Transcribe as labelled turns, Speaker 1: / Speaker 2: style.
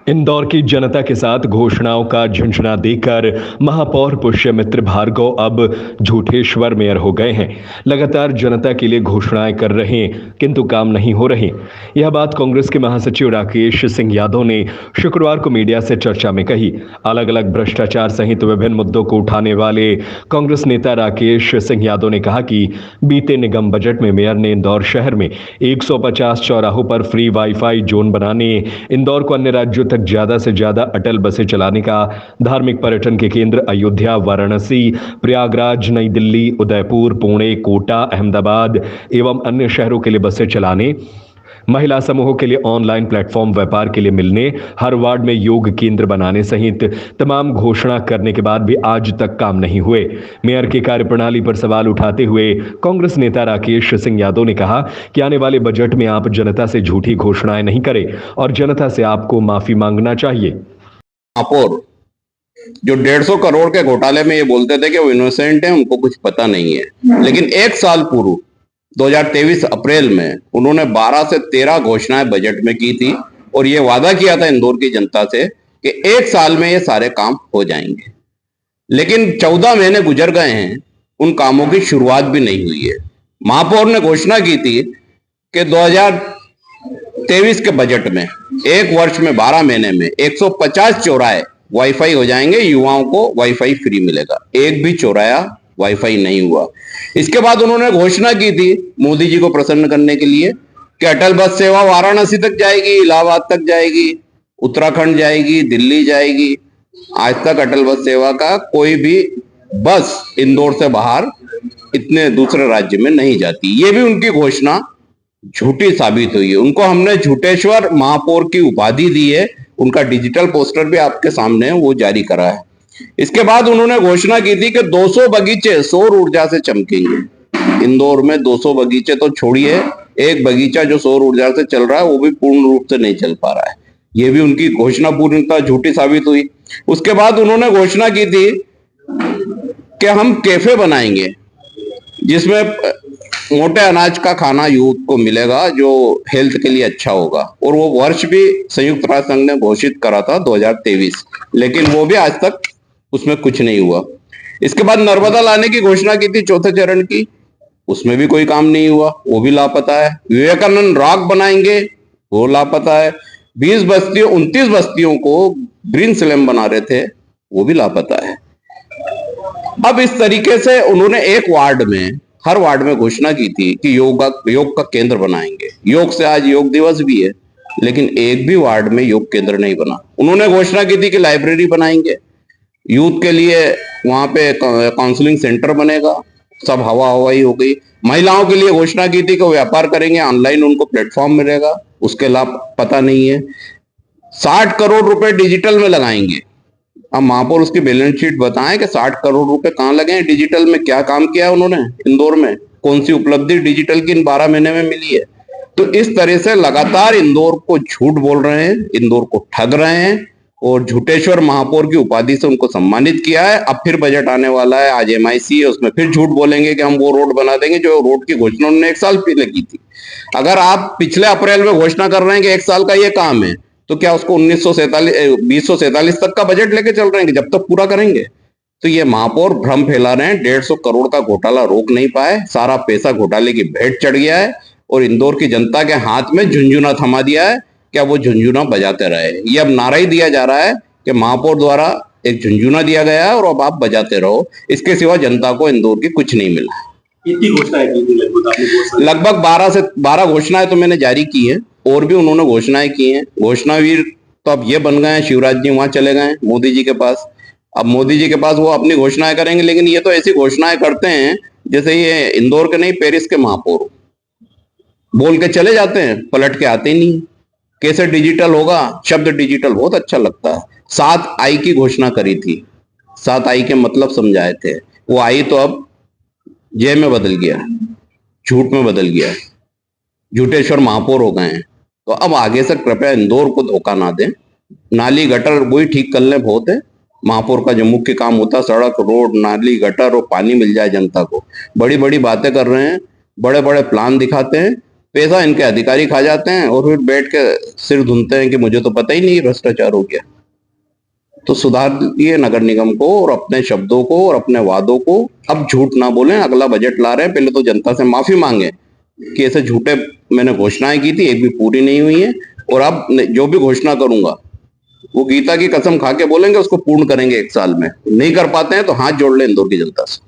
Speaker 1: इंदौर की जनता के साथ घोषणाओं का झुंझुना देकर महापौर पुष्यमित्र भार्गव अब झूठेश्वर मेयर हो गए हैं। लगातार जनता के लिए घोषणाएं कर रहे हैं किंतु काम नहीं हो रहे। यह बात कांग्रेस के महासचिव राकेश सिंह यादव ने शुक्रवार को मीडिया से चर्चा में कही। अलग अलग भ्रष्टाचार सहित विभिन्न मुद्दों को उठाने वाले कांग्रेस नेता राकेश सिंह यादव ने कहा कि बीते निगम बजट में मेयर ने इंदौर शहर में 150 चौराहों पर फ्री वाईफाई जोन बनाने, इंदौर को अन्य राज्यों तक ज्यादा से ज्यादा अटल बसें चलाने का, धार्मिक पर्यटन के केंद्र अयोध्या, वाराणसी, प्रयागराज, नई दिल्ली, उदयपुर, पुणे, कोटा, अहमदाबाद एवं अन्य शहरों के लिए बसें चलाने, महिला समूहों के लिए ऑनलाइन प्लेटफॉर्म व्यापार के लिए मिलने, हर वार्ड में योग केंद्र बनाने सहित तमाम घोषणा करने के बाद भी आज तक काम नहीं हुए। मेयर की कार्यप्रणाली पर सवाल उठाते हुए कांग्रेस नेता राकेश सिंह यादव ने कहा कि आने वाले बजट में आप जनता से झूठी घोषणाएं नहीं करें और जनता से आपको माफी मांगना चाहिए।
Speaker 2: महापौर जो 150 करोड़ के घोटाले में ये बोलते थे कि वो इनोसेंट है, उनको कुछ पता नहीं है, लेकिन एक साल पूर्व 2023 अप्रैल में उन्होंने 12 से 13 घोषणाएं बजट में की थी और ये वादा किया था इंदौर की जनता से कि एक साल में ये सारे काम हो जाएंगे। लेकिन 14 महीने गुजर गए हैं, उन कामों की शुरुआत भी नहीं हुई है। महापौर ने घोषणा की थी कि 2023 के बजट में एक वर्ष में 12 महीने में 150 चौराहे वाईफाई हो जाएंगे, युवाओं को वाईफाई फ्री मिलेगा। एक भी चौराया वाईफाई नहीं हुआ। इसके बाद उन्होंने घोषणा की थी मोदी जी को प्रसन्न करने के लिए कि अटल बस सेवा वाराणसी तक जाएगी, इलाहाबाद तक जाएगी, उत्तराखंड जाएगी, दिल्ली जाएगी। आज तक अटल बस सेवा का कोई भी बस इंदौर से बाहर इतने दूसरे राज्य में नहीं जाती। ये भी उनकी घोषणा झूठी साबित हुई है। उनको हमने झूठेश्वर महापौर की उपाधि दी है। उनका डिजिटल पोस्टर भी आपके सामने है, वो जारी करा है। इसके बाद उन्होंने घोषणा की थी कि 200 बगीचे सौर ऊर्जा से चमकेंगे। इंदौर में 200 बगीचे तो छोड़िए, एक बगीचा जो सौर ऊर्जा से चल रहा है वो भी पूर्ण रूप से नहीं चल पा रहा है। ये भी उनकी घोषणा पूर्णतः झूठी साबित हुई। उसके बाद उन्होंने घोषणा की थी कि हम कैफे बनाएंगे जिसमें मोटे अनाज का खाना यूथ को मिलेगा जो हेल्थ के लिए अच्छा होगा, और वो वर्ष भी संयुक्त राष्ट्र संघ ने घोषित करा था 2023, लेकिन वो भी आज तक उसमें कुछ नहीं हुआ। इसके बाद नर्मदा लाने की घोषणा की थी चौथे चरण की, उसमें भी कोई काम नहीं हुआ, वो भी लापता है। विवेकानंद रॉक बनाएंगे, वो लापता है। 29 बस्तियों को ग्रीन स्लैम बना रहे थे, वो भी लापता है। अब इस तरीके से उन्होंने हर वार्ड में घोषणा की थी कि योग का केंद्र बनाएंगे। योग से आज योग दिवस भी है, लेकिन एक भी वार्ड में योग केंद्र नहीं बना। उन्होंने घोषणा की थी कि लाइब्रेरी बनाएंगे, यूथ के लिए वहां पे काउंसलिंग सेंटर बनेगा, सब हवा हवाई हो गई। महिलाओं के लिए घोषणा की थी कि वो व्यापार करेंगे, ऑनलाइन उनको प्लेटफॉर्म मिलेगा, उसके लाभ पता नहीं है। 60 करोड़ रुपए डिजिटल में लगाएंगे। अब महापौर उसकी बैलेंस शीट बताएं कि 60 करोड़ रुपए कहाँ लगे हैं डिजिटल में, क्या काम किया है उन्होंने इंदौर में, कौन सी उपलब्धि डिजिटल की इन 12 महीने में मिली है। तो इस तरह से लगातार इंदौर को झूठ बोल रहे हैं, इंदौर को ठग रहे हैं और झूठेश्वर महापौर की उपाधि से उनको सम्मानित किया है। अब फिर बजट आने वाला है, आज MIC है, उसमें फिर झूठ बोलेंगे कि हम वो रोड बना देंगे जो रोड की घोषणा उन्होंने एक साल पहले की थी। अगर आप पिछले अप्रैल में घोषणा कर रहे हैं कि एक साल का ये काम है, तो क्या उसको 2047 तक का बजट लेके चल रहे हैं कि जब तक पूरा करेंगे? तो ये महापौर भ्रम फैला रहे हैं। 150 करोड़ का घोटाला रोक नहीं पाए, सारा पैसा घोटाले की भेंट चढ़ गया है और इंदौर की जनता के हाथ में झुंझुना थमा दिया है। क्या वो झुंझुना बजाते रहे? ये अब नारा ही दिया जा रहा है कि महापौर द्वारा एक झुंझुना दिया गया है और अब आप बजाते रहो। इसके सिवा जनता को इंदौर की कुछ नहीं मिला।
Speaker 3: कितनी घोषणाएं की थी
Speaker 2: लगभग 12 घोषणाएं तो मैंने जारी की है, और भी उन्होंने घोषणाएं की हैं। घोषणावीर तो अब ये बन गए हैं, शिवराज जी वहां चले गए मोदी जी के पास। अब मोदी जी के पास वो अपनी घोषणाएं करेंगे, लेकिन ये तो ऐसी घोषणाएं करते हैं जैसे ये इंदौर के नहीं पेरिस के महापौर बोल के चले जाते हैं, पलट के आते ही नहीं। कैसे डिजिटल होगा? शब्द डिजिटल बहुत अच्छा लगता है। 7 आई की घोषणा करी थी, 7 आई के मतलब समझाए थे। वो आई तो अब जय में बदल गया, झूठ में बदल गया, झूठेश्वर महापौर हो गए हैं। तो अब आगे से कृपया इंदौर को धोखा ना दें। नाली गटर वही ठीक कर ले, बहुत है। महापौर का जो मुख्य काम होता है सड़क, रोड, नाली, गटर और पानी मिल जाए जनता को। बड़ी बड़ी बातें कर रहे हैं, बड़े बड़े प्लान दिखाते हैं, पैसा इनके अधिकारी खा जाते हैं और फिर बैठ के सिर धुनते हैं कि मुझे तो पता ही नहीं भ्रष्टाचार हो गया। तो सुधारिए नगर निगम को और अपने शब्दों को और अपने वादों को। अब झूठ ना बोलें, अगला बजट ला रहे हैं, पहले तो जनता से माफी मांगे कि ऐसे झूठे मैंने घोषणाएं की थी, एक भी पूरी नहीं हुई है, और अब जो भी घोषणा करूंगा वो गीता की कसम खा के बोलेंगे उसको पूर्ण करेंगे 1 साल में। नहीं कर पाते हैं तो हाथ जोड़ ले इंदौर की जनता से।